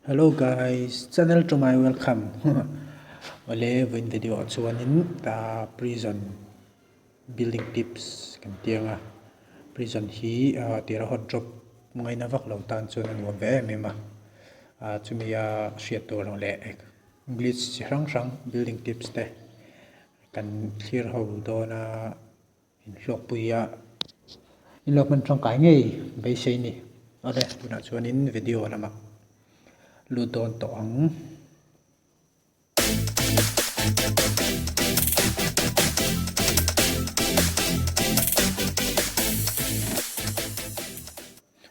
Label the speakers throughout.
Speaker 1: Hello guys, channel to my welcome. Ole win video chuanin ta prison building tips kan tianga prison hi tira hot drop ngai na vak lo tan chuan an wa ve mema chumia hriat tur le english rang rang building tips te kan clear ho do na in hlok puya in lok man tong kai ngei be sei ni ade tuna chuanin video lama Ludon to ang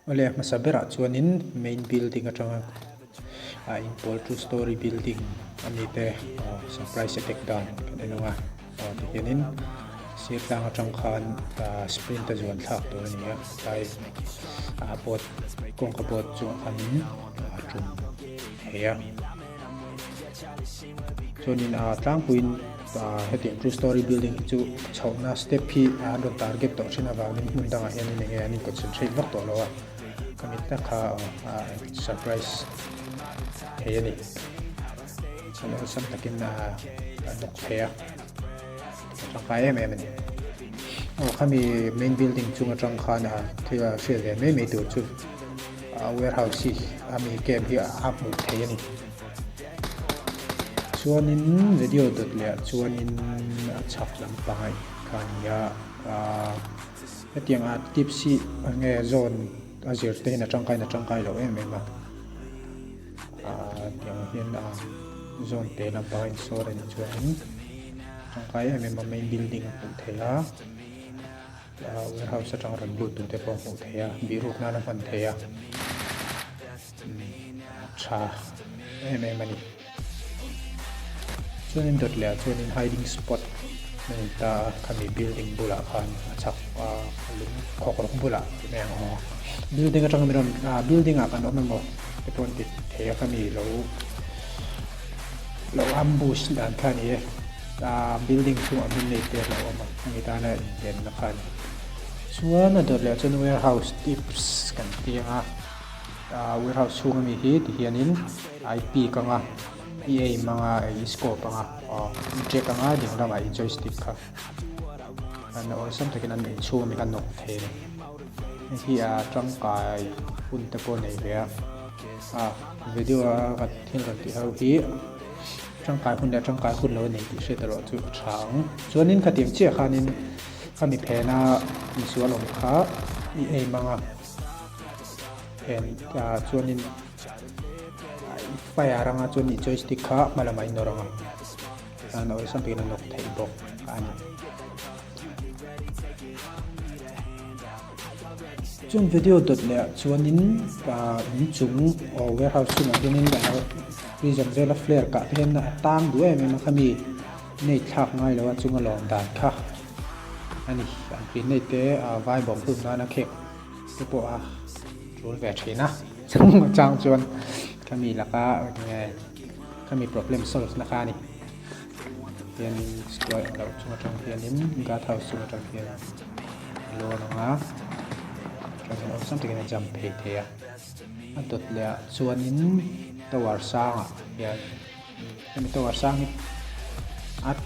Speaker 1: ole masabera chuanin main building atanga in Paul two story building amite surprise attack down kanenga tihianin sirtang atang khan sprint ajuan thak to ania tai bot kong ka bot chu anin atum heya chuanin tlang puin hetiang two story building chu chhauna step hi don target to thina wangin mundanga hian ni nge ani concentrate vak to lawa kamita kha surprise heya ni chalo sam takin nok heya changkai em ni kami main building chunga changkhana thia field me tu chu warehouse hi ami kem hi up mu thei ni chuanin video dot le chuanin chak lam pai kan ya hetiang tip si nge zone azir te na changkai lo em ma tiang hian zone te lam pai so ren chuanin changkai em ma main building pu theya warehouse atang ran lu tu te pong pu theya biru na na man theya cha em ani chuanin dot le chuanin hiding spot ta kami building bula khan chak lung khokrok bula meng ho building atang miron building kan omemo te pon ti theya kami lo ambush dan khani building chu amin nei te lo ma ngi ta na den na khan chuan dot le chuan warehouse tips kan tia warehouse chung mi hi ti hianin IP kanga PA mga scope nga check nga ding la mai joystick kha ano sam takin an chu mi kan nok the hi tangkai un te po nei ve video ka thin kan ti hau hi tangkai hun lo nei ti se taro chu thang chuanin khatim che khanin kami phena mi sualom kha PA mga pen chuanin payaranga chuni joystick kha malamai noranga ana oi sampi na nok thei bok ani chun video dot le chuanin in chung warehouse chung adunin prison vela flare ka then na tang du em ma khami nei thak ngai lawa chunga lom dan kha ani an pin nei te vai bom phun na khek te po rul ve thina chang chuan kami laka nge kami problem solve na kani hian square lo chunga tang hianin guard house chunga tang hian lo nga kan something in a jump pay thea atot le chuanin tower sang hian kami tower sang at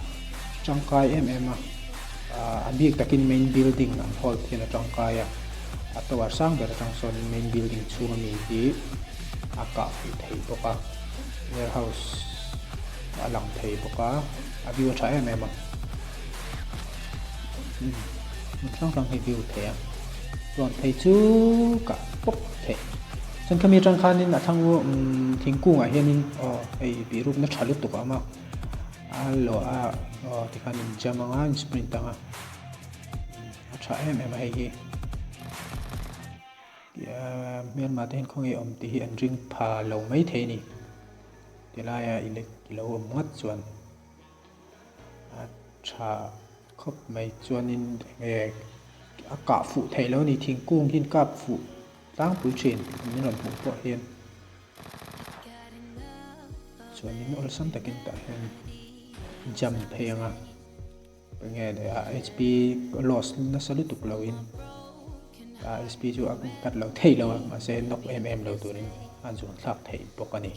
Speaker 1: changkai abik takin main building an hall hian changkai at tower sang ber tang son main building chunga mi hi aka thei boka warehouse alang thei boka view tha ma tang hi view thei ron thei chu ka pok thei chan kami tang khanin athangu thingkung hianin ei birup na thalut to ma allo ti khanin jamanga sprint tanga tha ma hi mian ma ten khong e om ti hi an ring pha lo mai the ni tilaya ilek kilo mat chuan tha khop mai chuanin aka fu thei lo ni thingkung hin kap fu tang pui chen min ron pu po hian chuanin ol sam takin ta hian jam phenga nge de HP loss na salu tuklawin SP chu kat lo thei lo ma se nok lo turin an zun thlak thei bawk ani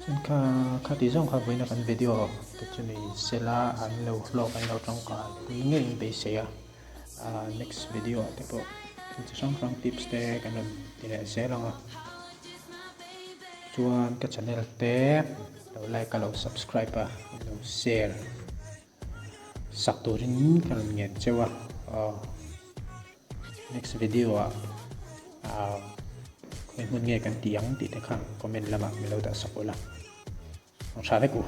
Speaker 1: chuan kha ti zawng kha voina kan video te chu ni sela an lo hlawk an lo tangkai pui nge in be seya next video te pawh chu hrang tips te kan lo ti le selanga chuan ka channel te lo like ka lo subscribe a lo share sak turin kan nge chewa next video khoi mun nge kan tiang ti te khang comment lama mi lo da sakola ang sa ku